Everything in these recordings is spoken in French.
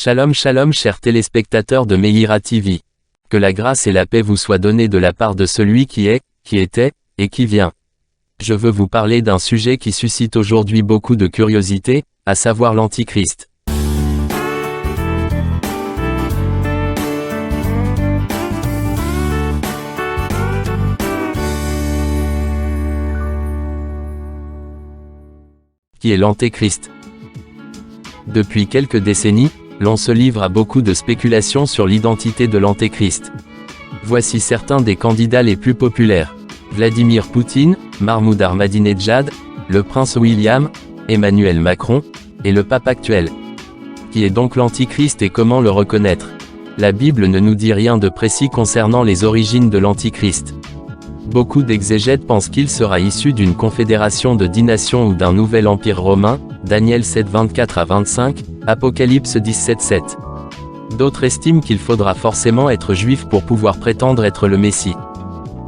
Shalom shalom chers téléspectateurs de Meïra TV. Que la grâce et la paix vous soient données de la part de celui qui est, qui était, et qui vient. Je veux vous parler d'un sujet qui suscite aujourd'hui beaucoup de curiosité, à savoir l'Antichrist. Qui est l'Antéchrist? Depuis quelques décennies, l'on se livre à beaucoup de spéculations sur l'identité de l'Antéchrist. Voici certains des candidats les plus populaires. Vladimir Poutine, Mahmoud Ahmadinejad, le prince William, Emmanuel Macron, et le pape actuel. Qui est donc l'Antichrist et comment le reconnaître? La Bible ne nous dit rien de précis concernant les origines de l'Antichrist. Beaucoup d'exégètes pensent qu'il sera issu d'une confédération de 10 nations ou d'un nouvel empire romain, Daniel 7, 24 à 25, Apocalypse 17, 7. D'autres estiment qu'il faudra forcément être juif pour pouvoir prétendre être le Messie.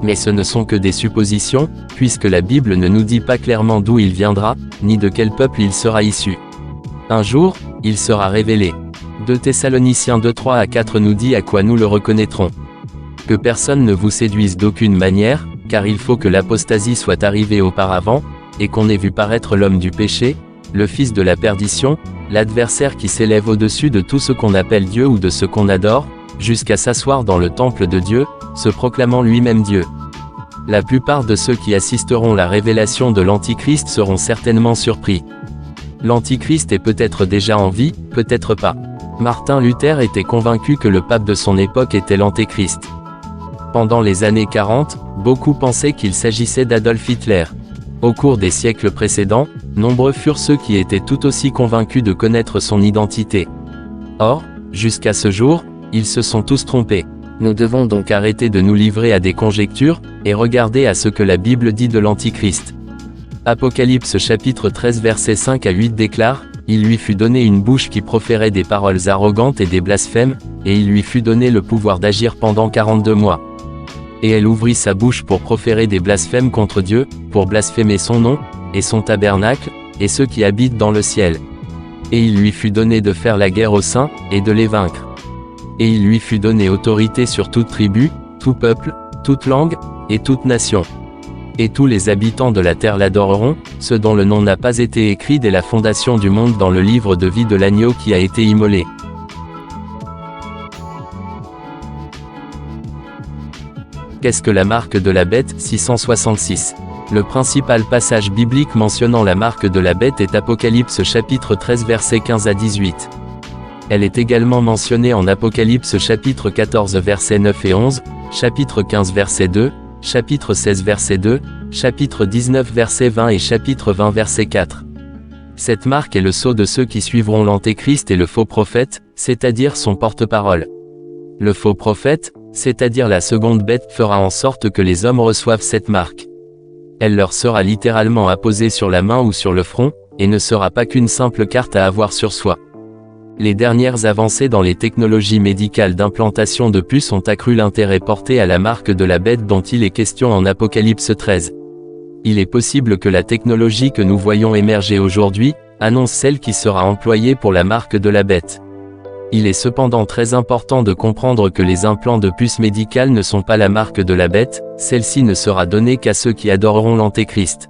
Mais ce ne sont que des suppositions, puisque la Bible ne nous dit pas clairement d'où il viendra, ni de quel peuple il sera issu. Un jour, il sera révélé. 2 Thessaloniciens 2, 3 à 4 nous dit à quoi nous le reconnaîtrons. Que personne ne vous séduise d'aucune manière, car il faut que l'apostasie soit arrivée auparavant, et qu'on ait vu paraître l'homme du péché, le fils de la perdition, l'adversaire qui s'élève au-dessus de tout ce qu'on appelle Dieu ou de ce qu'on adore, jusqu'à s'asseoir dans le temple de Dieu, se proclamant lui-même Dieu. La plupart de ceux qui assisteront à la révélation de l'Antichrist seront certainement surpris. L'Antichrist est peut-être déjà en vie, peut-être pas. Martin Luther était convaincu que le pape de son époque était l'Antéchrist. Pendant les années 40, beaucoup pensaient qu'il s'agissait d'Adolf Hitler. Au cours des siècles précédents, nombreux furent ceux qui étaient tout aussi convaincus de connaître son identité. Or, jusqu'à ce jour, ils se sont tous trompés. Nous devons donc arrêter de nous livrer à des conjectures, et regarder à ce que la Bible dit de l'Antichrist. Apocalypse chapitre 13 versets 5 à 8 déclare, « Il lui fut donné une bouche qui proférait des paroles arrogantes et des blasphèmes, et il lui fut donné le pouvoir d'agir pendant 42 mois. Et elle ouvrit sa bouche pour proférer des blasphèmes contre Dieu, pour blasphémer son nom, et son tabernacle, et ceux qui habitent dans le ciel. Et il lui fut donné de faire la guerre aux saints, et de les vaincre. Et il lui fut donné autorité sur toute tribu, tout peuple, toute langue, et toute nation. Et tous les habitants de la terre l'adoreront, ceux dont le nom n'a pas été écrit dès la fondation du monde dans le livre de vie de l'agneau qui a été immolé. » Qu'est-ce que la marque de la bête? 666. Le principal passage biblique mentionnant la marque de la bête est Apocalypse chapitre 13 versets 15 à 18. Elle est également mentionnée en Apocalypse chapitre 14 versets 9 et 11, chapitre 15 verset 2, chapitre 16 verset 2, chapitre 19 verset 20 et chapitre 20 verset 4. Cette marque est le sceau de ceux qui suivront l'Antéchrist et le faux prophète, c'est-à-dire son porte-parole. Le faux prophète, c'est-à-dire la seconde bête, fera en sorte que les hommes reçoivent cette marque. Elle leur sera littéralement apposée sur la main ou sur le front, et ne sera pas qu'une simple carte à avoir sur soi. Les dernières avancées dans les technologies médicales d'implantation de puces ont accru l'intérêt porté à la marque de la bête dont il est question en Apocalypse 13. Il est possible que la technologie que nous voyons émerger aujourd'hui, annonce celle qui sera employée pour la marque de la bête. Il est cependant très important de comprendre que les implants de puces médicales ne sont pas la marque de la bête, celle-ci ne sera donnée qu'à ceux qui adoreront l'Antéchrist.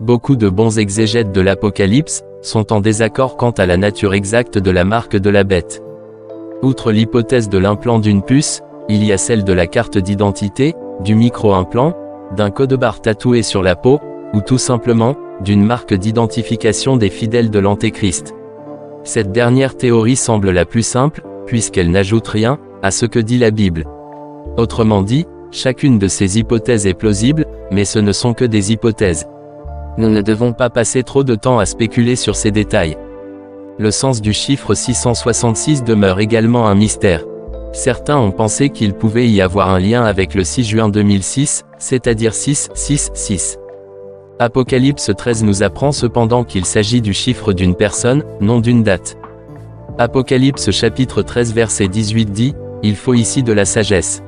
Beaucoup de bons exégètes de l'Apocalypse sont en désaccord quant à la nature exacte de la marque de la bête. Outre l'hypothèse de l'implant d'une puce, il y a celle de la carte d'identité, du micro-implant, d'un code-barre tatoué sur la peau, ou tout simplement, d'une marque d'identification des fidèles de l'Antéchrist. Cette dernière théorie semble la plus simple, puisqu'elle n'ajoute rien à ce que dit la Bible. Autrement dit, chacune de ces hypothèses est plausible, mais ce ne sont que des hypothèses. Nous ne devons pas passer trop de temps à spéculer sur ces détails. Le sens du chiffre 666 demeure également un mystère. Certains ont pensé qu'il pouvait y avoir un lien avec le 6 juin 2006, c'est-à-dire 666. Apocalypse 13 nous apprend cependant qu'il s'agit du chiffre d'une personne, non d'une date. Apocalypse chapitre 13 verset 18 dit, « Il faut ici de la sagesse.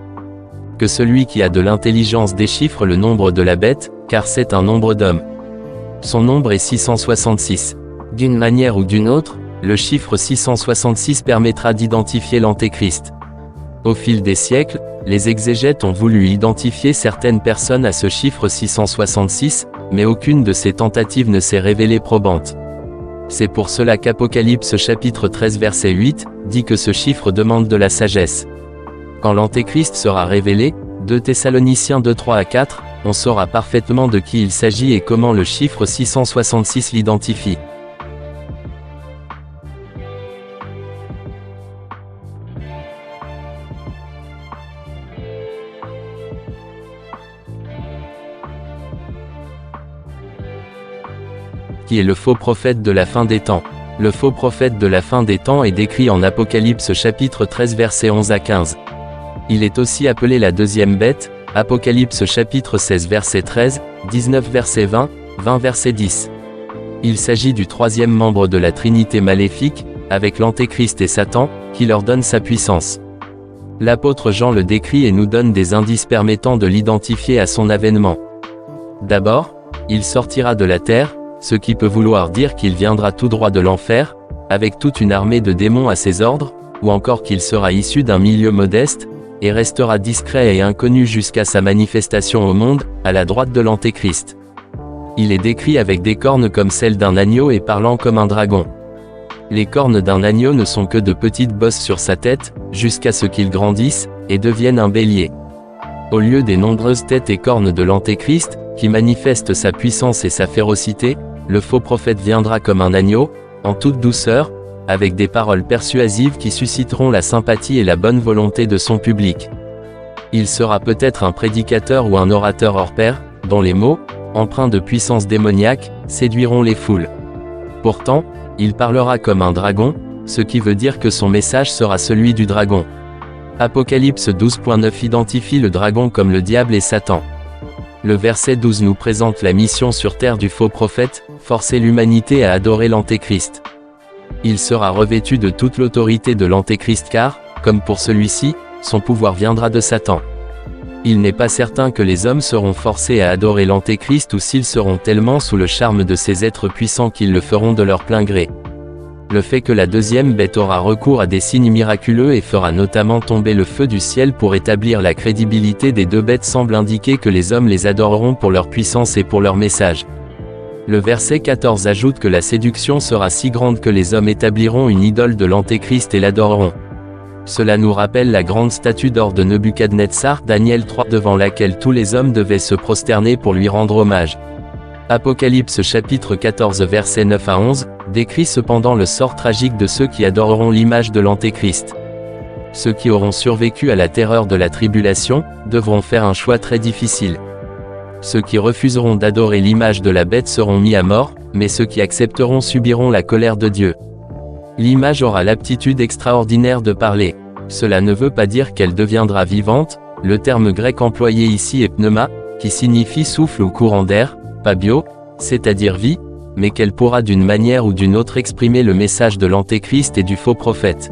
Que celui qui a de l'intelligence déchiffre le nombre de la bête, car c'est un nombre d'hommes. Son nombre est 666. D'une manière ou d'une autre, le chiffre 666 permettra d'identifier l'Antéchrist. Au fil des siècles, les exégètes ont voulu identifier certaines personnes à ce chiffre 666, mais aucune de ces tentatives ne s'est révélée probante. C'est pour cela qu'Apocalypse chapitre 13 verset 8, dit que ce chiffre demande de la sagesse. Quand l'Antéchrist sera révélé, 2 Thessaloniciens 2 3 à 4, on saura parfaitement de qui il s'agit et comment le chiffre 666 l'identifie. Qui est le faux prophète de la fin des temps? Le faux prophète de la fin des temps est décrit en Apocalypse chapitre 13 versets 11 à 15. Il est aussi appelé la deuxième bête, Apocalypse chapitre 16 verset 13, 19 verset 20, 20 verset 10. Il s'agit du troisième membre de la Trinité maléfique, avec l'Antéchrist et Satan, qui leur donne sa puissance. L'apôtre Jean le décrit et nous donne des indices permettant de l'identifier à son avènement. D'abord, il sortira de la terre, ce qui peut vouloir dire qu'il viendra tout droit de l'enfer, avec toute une armée de démons à ses ordres, ou encore qu'il sera issu d'un milieu modeste, et restera discret et inconnu jusqu'à sa manifestation au monde, à la droite de l'Antéchrist. Il est décrit avec des cornes comme celles d'un agneau et parlant comme un dragon. Les cornes d'un agneau ne sont que de petites bosses sur sa tête, jusqu'à ce qu'il grandisse, et devienne un bélier. Au lieu des nombreuses têtes et cornes de l'Antéchrist, qui manifestent sa puissance et sa férocité, le faux prophète viendra comme un agneau, en toute douceur, avec des paroles persuasives qui susciteront la sympathie et la bonne volonté de son public. Il sera peut-être un prédicateur ou un orateur hors pair, dont les mots, empreints de puissance démoniaque, séduiront les foules. Pourtant, il parlera comme un dragon, ce qui veut dire que son message sera celui du dragon. Apocalypse 12.9 identifie le dragon comme le diable et Satan. Le verset 12 nous présente la mission sur terre du faux prophète, forcer l'humanité à adorer l'Antéchrist. Il sera revêtu de toute l'autorité de l'Antéchrist car, comme pour celui-ci, son pouvoir viendra de Satan. Il n'est pas certain que les hommes seront forcés à adorer l'Antéchrist ou s'ils seront tellement sous le charme de ces êtres puissants qu'ils le feront de leur plein gré. Le fait que la deuxième bête aura recours à des signes miraculeux et fera notamment tomber le feu du ciel pour établir la crédibilité des deux bêtes semble indiquer que les hommes les adoreront pour leur puissance et pour leur message. Le verset 14 ajoute que la séduction sera si grande que les hommes établiront une idole de l'Antéchrist et l'adoreront. Cela nous rappelle la grande statue d'or de Nebuchadnezzar, Daniel 3, devant laquelle tous les hommes devaient se prosterner pour lui rendre hommage. Apocalypse chapitre 14 versets 9 à 11, décrit cependant le sort tragique de ceux qui adoreront l'image de l'Antéchrist. Ceux qui auront survécu à la terreur de la tribulation, devront faire un choix très difficile. Ceux qui refuseront d'adorer l'image de la bête seront mis à mort, mais ceux qui accepteront subiront la colère de Dieu. L'image aura l'aptitude extraordinaire de parler. Cela ne veut pas dire qu'elle deviendra vivante, le terme grec employé ici est pneuma, qui signifie souffle ou courant d'air, pas bio, c'est-à-dire vie, mais qu'elle pourra d'une manière ou d'une autre exprimer le message de l'Antéchrist et du faux prophète.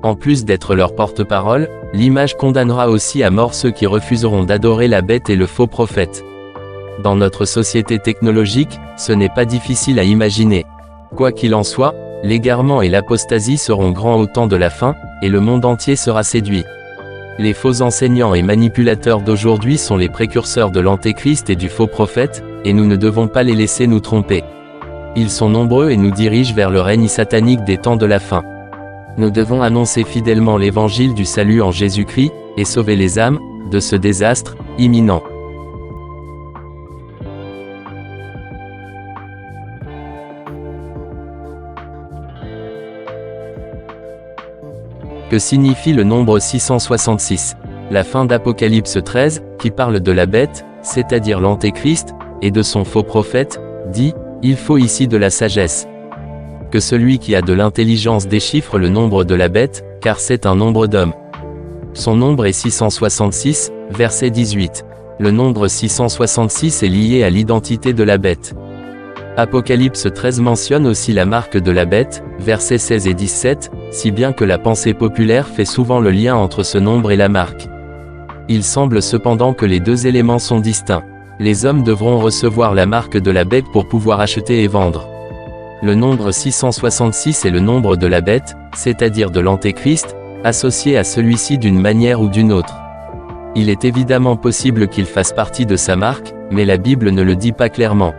En plus d'être leur porte-parole, l'image condamnera aussi à mort ceux qui refuseront d'adorer la bête et le faux prophète. Dans notre société technologique, ce n'est pas difficile à imaginer. Quoi qu'il en soit, l'égarement et l'apostasie seront grands au temps de la fin, et le monde entier sera séduit. Les faux enseignants et manipulateurs d'aujourd'hui sont les précurseurs de l'Antéchrist et du faux prophète, et nous ne devons pas les laisser nous tromper. Ils sont nombreux et nous dirigent vers le règne satanique des temps de la fin. Nous devons annoncer fidèlement l'évangile du salut en Jésus-Christ, et sauver les âmes, de ce désastre, imminent. Que signifie le nombre 666? La fin d'Apocalypse 13, qui parle de la bête, c'est-à-dire l'Antéchrist, et de son faux prophète, dit « Il faut ici de la sagesse. Que celui qui a de l'intelligence déchiffre le nombre de la bête, car c'est un nombre d'hommes. » Son nombre est 666, verset 18. Le nombre 666 est lié à l'identité de la bête. Apocalypse 13 mentionne aussi la marque de la bête, versets 16 et 17, si bien que la pensée populaire fait souvent le lien entre ce nombre et la marque. Il semble cependant que les deux éléments sont distincts. Les hommes devront recevoir la marque de la bête pour pouvoir acheter et vendre. Le nombre 666 est le nombre de la bête, c'est-à-dire de l'Antéchrist, associé à celui-ci d'une manière ou d'une autre. Il est évidemment possible qu'il fasse partie de sa marque, mais la Bible ne le dit pas clairement.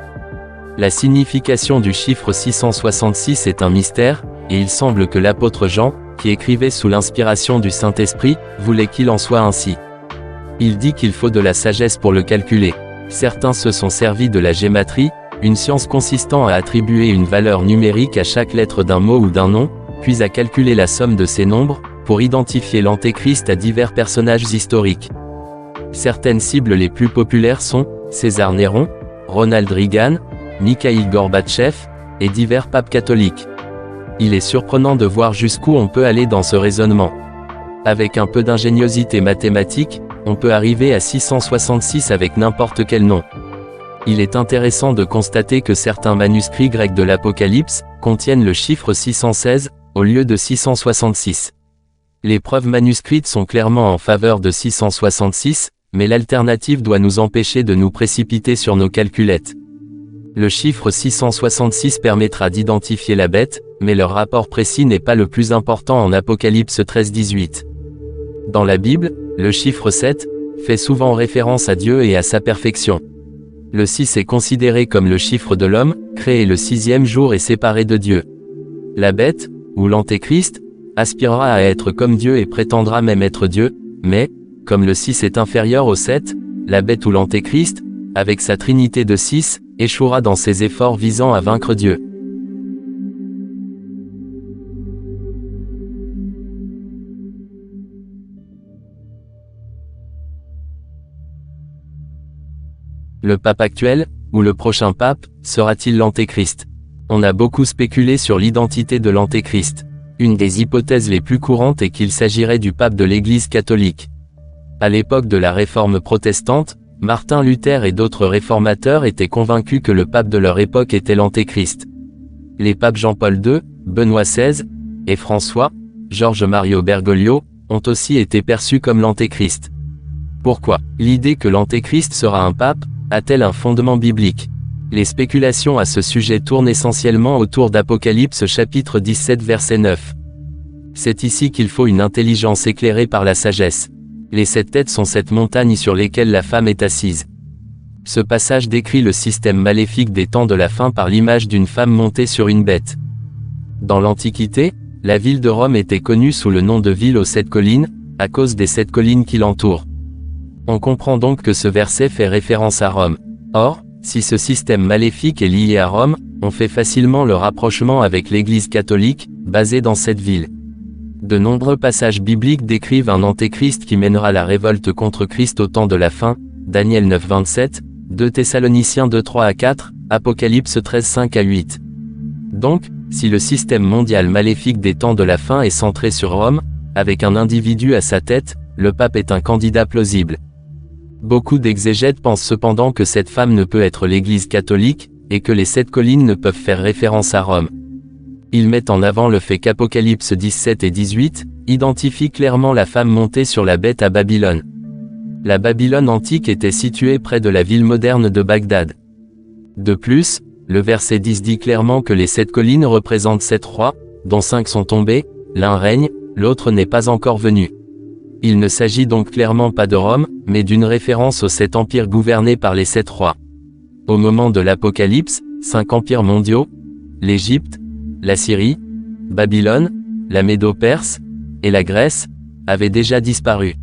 La signification du chiffre 666 est un mystère, et il semble que l'apôtre Jean, qui écrivait sous l'inspiration du Saint-Esprit, voulait qu'il en soit ainsi. Il dit qu'il faut de la sagesse pour le calculer. Certains se sont servis de la gématrie, une science consistant à attribuer une valeur numérique à chaque lettre d'un mot ou d'un nom, puis à calculer la somme de ces nombres, pour identifier l'Antéchrist à divers personnages historiques. Certaines cibles les plus populaires sont César Néron, Ronald Reagan, Mikhaïl Gorbatchev, et divers papes catholiques. Il est surprenant de voir jusqu'où on peut aller dans ce raisonnement. Avec un peu d'ingéniosité mathématique, on peut arriver à 666 avec n'importe quel nom. Il est intéressant de constater que certains manuscrits grecs de l'Apocalypse contiennent le chiffre 616, au lieu de 666. Les preuves manuscrites sont clairement en faveur de 666, mais l'alternative doit nous empêcher de nous précipiter sur nos calculettes. Le chiffre 666 permettra d'identifier la bête, mais leur rapport précis n'est pas le plus important en Apocalypse 13-18. Dans la Bible, le chiffre 7 fait souvent référence à Dieu et à sa perfection. Le 6 est considéré comme le chiffre de l'homme, créé le 6e jour et séparé de Dieu. La bête, ou l'Antéchrist, aspirera à être comme Dieu et prétendra même être Dieu, mais, comme le 6 est inférieur au 7, la bête ou l'Antéchrist, avec sa trinité de 6, échouera dans ses efforts visant à vaincre Dieu. Le pape actuel, ou le prochain pape, sera-t-il l'Antéchrist? On a beaucoup spéculé sur l'identité de l'Antéchrist. Une des hypothèses les plus courantes est qu'il s'agirait du pape de l'Église catholique. À l'époque de la Réforme protestante, Martin Luther et d'autres réformateurs étaient convaincus que le pape de leur époque était l'Antéchrist. Les papes Jean-Paul II, Benoît XVI, et François, George Mario Bergoglio, ont aussi été perçus comme l'Antéchrist. Pourquoi l'idée que l'Antéchrist sera un pape a-t-elle un fondement biblique? Les spéculations à ce sujet tournent essentiellement autour d'Apocalypse chapitre 17 verset 9. C'est ici qu'il faut une intelligence éclairée par la sagesse. Les 7 têtes sont 7 montagnes sur lesquelles la femme est assise. Ce passage décrit le système maléfique des temps de la fin par l'image d'une femme montée sur une bête. Dans l'Antiquité, la ville de Rome était connue sous le nom de ville aux 7 collines, à cause des 7 collines qui l'entourent. On comprend donc que ce verset fait référence à Rome. Or, si ce système maléfique est lié à Rome, on fait facilement le rapprochement avec l'Église catholique, basée dans cette ville. De nombreux passages bibliques décrivent un antéchrist qui mènera la révolte contre Christ au temps de la fin, Daniel 9, 27, 2 Thessaloniciens 2, 3 à 4, Apocalypse 13, 5 à 8. Donc, si le système mondial maléfique des temps de la fin est centré sur Rome, avec un individu à sa tête, le pape est un candidat plausible. Beaucoup d'exégètes pensent cependant que cette femme ne peut être l'Église catholique, et que les 7 collines ne peuvent faire référence à Rome. Ils mettent en avant le fait qu'Apocalypse 17 et 18 identifient clairement la femme montée sur la bête à Babylone. La Babylone antique était située près de la ville moderne de Bagdad. De plus, le verset 10 dit clairement que les 7 collines représentent 7 rois, dont 5 sont tombés, l'un règne, l'autre n'est pas encore venu. Il ne s'agit donc clairement pas de Rome, mais d'une référence aux 7 empires gouvernés par les 7 rois. Au moment de l'Apocalypse, 5 empires mondiaux, l'Égypte, la Syrie, Babylone, la Médo-Perse, et la Grèce, avaient déjà disparu.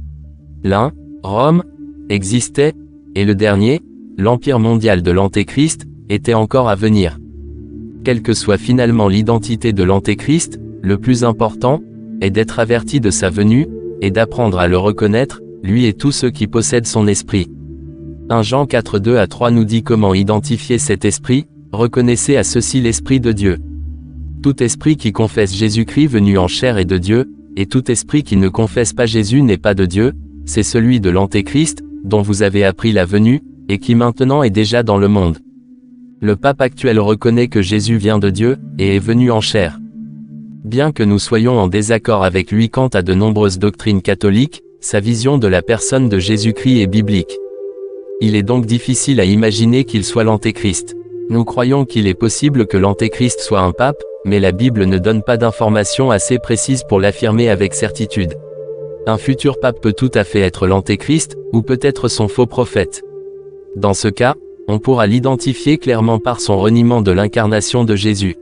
L'un, Rome, existait, et le dernier, l'empire mondial de l'Antéchrist, était encore à venir. Quelle que soit finalement l'identité de l'Antéchrist, le plus important, est d'être averti de sa venue, et d'apprendre à le reconnaître, lui et tous ceux qui possèdent son esprit. 1 Jean 4, 2 à 3 nous dit comment identifier cet esprit, reconnaissez à ceci l'Esprit de Dieu. Tout esprit qui confesse Jésus-Christ venu en chair est de Dieu, et tout esprit qui ne confesse pas Jésus n'est pas de Dieu, c'est celui de l'Antéchrist, dont vous avez appris la venue, et qui maintenant est déjà dans le monde. Le pape actuel reconnaît que Jésus vient de Dieu, et est venu en chair. Bien que nous soyons en désaccord avec lui quant à de nombreuses doctrines catholiques, sa vision de la personne de Jésus-Christ est biblique. Il est donc difficile à imaginer qu'il soit l'Antéchrist. Nous croyons qu'il est possible que l'Antéchrist soit un pape, mais la Bible ne donne pas d'informations assez précises pour l'affirmer avec certitude. Un futur pape peut tout à fait être l'Antéchrist, ou peut-être son faux prophète. Dans ce cas, on pourra l'identifier clairement par son reniement de l'incarnation de Jésus.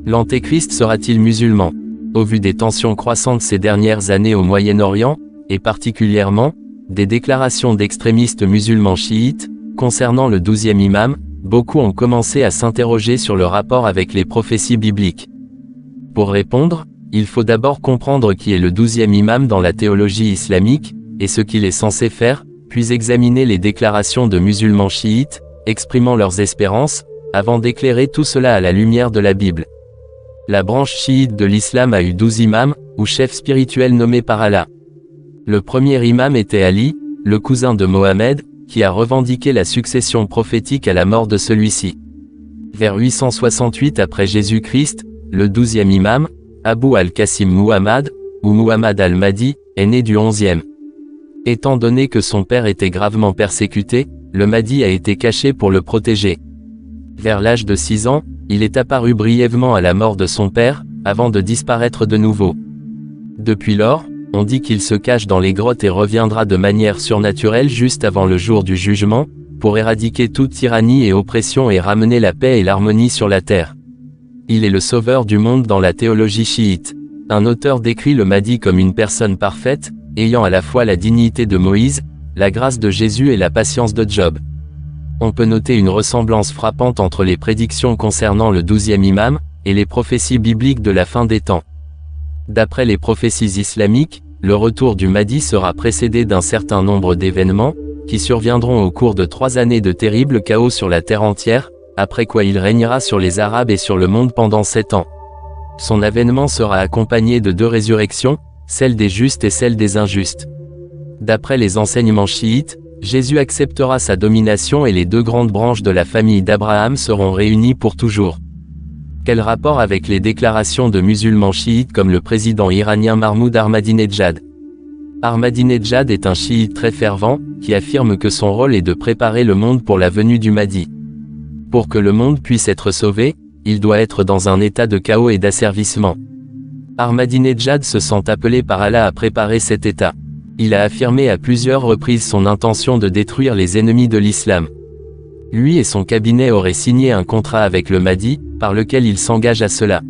L'Antéchrist sera-t-il musulman? Au vu des tensions croissantes ces dernières années au Moyen-Orient, et particulièrement, des déclarations d'extrémistes musulmans chiites, concernant le 12e imam, beaucoup ont commencé à s'interroger sur le rapport avec les prophéties bibliques. Pour répondre, il faut d'abord comprendre qui est le 12e imam dans la théologie islamique, et ce qu'il est censé faire, puis examiner les déclarations de musulmans chiites, exprimant leurs espérances, avant d'éclairer tout cela à la lumière de la Bible. La branche chiite de l'islam a eu 12 imams, ou chefs spirituels nommés par Allah. Le premier imam était Ali, le cousin de Mohammed, qui a revendiqué la succession prophétique à la mort de celui-ci. Vers 868 après Jésus-Christ, le 12e imam, Abu al-Qasim Muhammad, ou Muhammad al-Mahdi, est né du 11e. Étant donné que son père était gravement persécuté, le Mahdi a été caché pour le protéger. Vers l'âge de 6 ans, il est apparu brièvement à la mort de son père, avant de disparaître de nouveau. Depuis lors, on dit qu'il se cache dans les grottes et reviendra de manière surnaturelle juste avant le jour du jugement, pour éradiquer toute tyrannie et oppression et ramener la paix et l'harmonie sur la terre. Il est le sauveur du monde dans la théologie chiite. Un auteur décrit le Mahdi comme une personne parfaite, ayant à la fois la dignité de Moïse, la grâce de Jésus et la patience de Job. On peut noter une ressemblance frappante entre les prédictions concernant le 12e imam, et les prophéties bibliques de la fin des temps. D'après les prophéties islamiques, le retour du Mahdi sera précédé d'un certain nombre d'événements, qui surviendront au cours de 3 années de terrible chaos sur la terre entière, après quoi il régnera sur les Arabes et sur le monde pendant 7 ans. Son avènement sera accompagné de 2 résurrections, celle des justes et celle des injustes. D'après les enseignements chiites, Jésus acceptera sa domination et les 2 grandes branches de la famille d'Abraham seront réunies pour toujours. Quel rapport avec les déclarations de musulmans chiites comme le président iranien Mahmoud Ahmadinejad? Ahmadinejad est un chiite très fervent, qui affirme que son rôle est de préparer le monde pour la venue du Mahdi. Pour que le monde puisse être sauvé, il doit être dans un état de chaos et d'asservissement. Ahmadinejad se sent appelé par Allah à préparer cet état. Il a affirmé à plusieurs reprises son intention de détruire les ennemis de l'islam. Lui et son cabinet auraient signé un contrat avec le Mahdi, par lequel il s'engage à cela.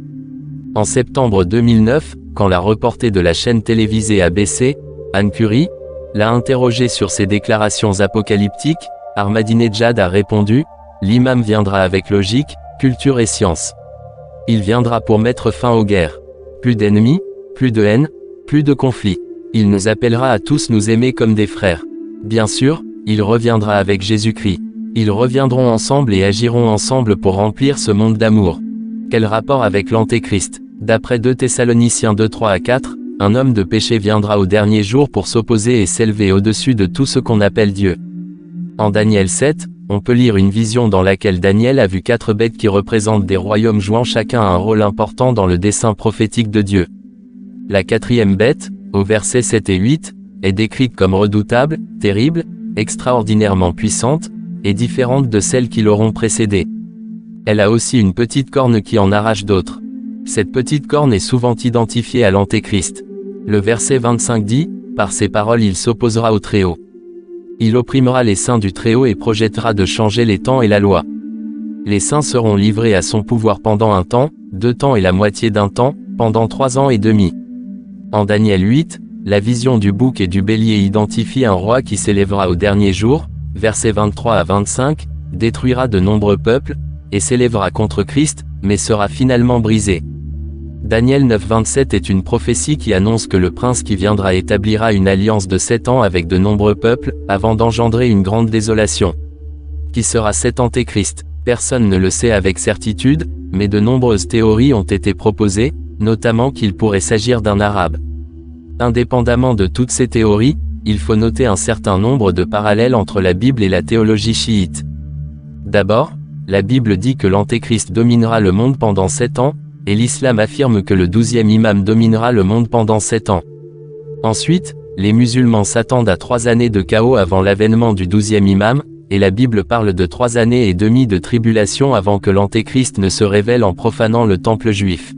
En septembre 2009, quand la reporter de la chaîne télévisée ABC, Anne Curie, l'a interrogé sur ses déclarations apocalyptiques, Ahmadinejad a répondu « L'imam viendra avec logique, culture et science. Il viendra pour mettre fin aux guerres. Plus d'ennemis, plus de haine, plus de conflits. Il nous appellera à tous nous aimer comme des frères. Bien sûr, il reviendra avec Jésus-Christ. Ils reviendront ensemble et agiront ensemble pour remplir ce monde d'amour. » Quel rapport avec l'Antéchrist? D'après 2 Thessaloniciens 2, 3-4, un homme de péché viendra au dernier jour pour s'opposer et s'élever au-dessus de tout ce qu'on appelle Dieu. En Daniel 7, on peut lire une vision dans laquelle Daniel a vu 4 bêtes qui représentent des royaumes jouant chacun un rôle important dans le dessein prophétique de Dieu. La 4e bête, au versets 7 et 8, est décrite comme redoutable, terrible, extraordinairement puissante, et différente de celles qui l'auront précédée. Elle a aussi une petite corne qui en arrache d'autres. Cette petite corne est souvent identifiée à l'Antéchrist. Le verset 25 dit, « Par ses paroles il s'opposera au Très-Haut. Il opprimera les saints du Très-Haut et projettera de changer les temps et la loi. Les saints seront livrés à son pouvoir pendant 1 temps, 2 temps et la moitié d'un temps, pendant 3 ans et demi. » En Daniel 8, la vision du bouc et du bélier identifie un roi qui s'élèvera au dernier jour, versets 23 à 25, détruira de nombreux peuples, et s'élèvera contre Christ, mais sera finalement brisé. Daniel 9:27 est une prophétie qui annonce que le prince qui viendra établira une alliance de 7 ans avec de nombreux peuples, avant d'engendrer une grande désolation. Qui sera cet Antéchrist? Personne ne le sait avec certitude, mais de nombreuses théories ont été proposées, notamment qu'il pourrait s'agir d'un arabe. Indépendamment de toutes ces théories, il faut noter un certain nombre de parallèles entre la Bible et la théologie chiite. D'abord, la Bible dit que l'Antéchrist dominera le monde pendant 7 ans, et l'islam affirme que le 12e imam dominera le monde pendant 7 ans. Ensuite, les musulmans s'attendent à 3 années de chaos avant l'avènement du 12e imam, et la Bible parle de 3 années et demie de tribulation avant que l'Antéchrist ne se révèle en profanant le temple juif.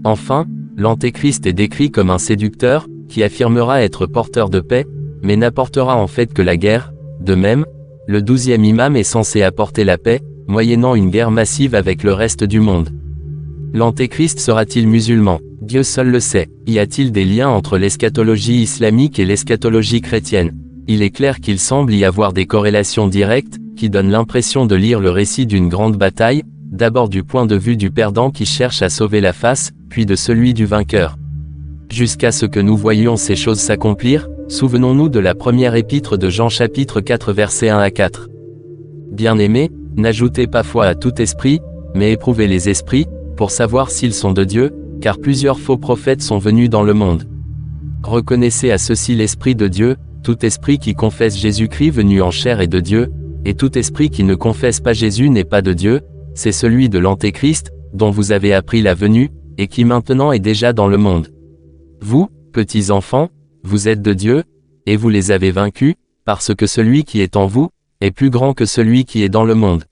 Enfin, l'Antéchrist est décrit comme un séducteur, qui affirmera être porteur de paix, mais n'apportera en fait que la guerre. De même, le 12e imam est censé apporter la paix, moyennant une guerre massive avec le reste du monde. L'Antéchrist sera-t-il musulman? Dieu seul le sait. Y a-t-il des liens entre l'eschatologie islamique et l'eschatologie chrétienne? Il est clair qu'il semble y avoir des corrélations directes, qui donnent l'impression de lire le récit d'une grande bataille, d'abord du point de vue du perdant qui cherche à sauver la face, puis de celui du vainqueur. Jusqu'à ce que nous voyions ces choses s'accomplir, souvenons-nous de la première épître de Jean chapitre 4 versets 1 à 4. Bien-aimés, n'ajoutez pas foi à tout esprit, mais éprouvez les esprits, pour savoir s'ils sont de Dieu, car plusieurs faux prophètes sont venus dans le monde. Reconnaissez à ceci l'Esprit de Dieu, tout esprit qui confesse Jésus-Christ venu en chair est de Dieu, et tout esprit qui ne confesse pas Jésus n'est pas de Dieu, c'est celui de l'Antéchrist, dont vous avez appris la venue, et qui maintenant est déjà dans le monde. Vous, petits enfants, vous êtes de Dieu, et vous les avez vaincus, parce que celui qui est en vous, est plus grand que celui qui est dans le monde.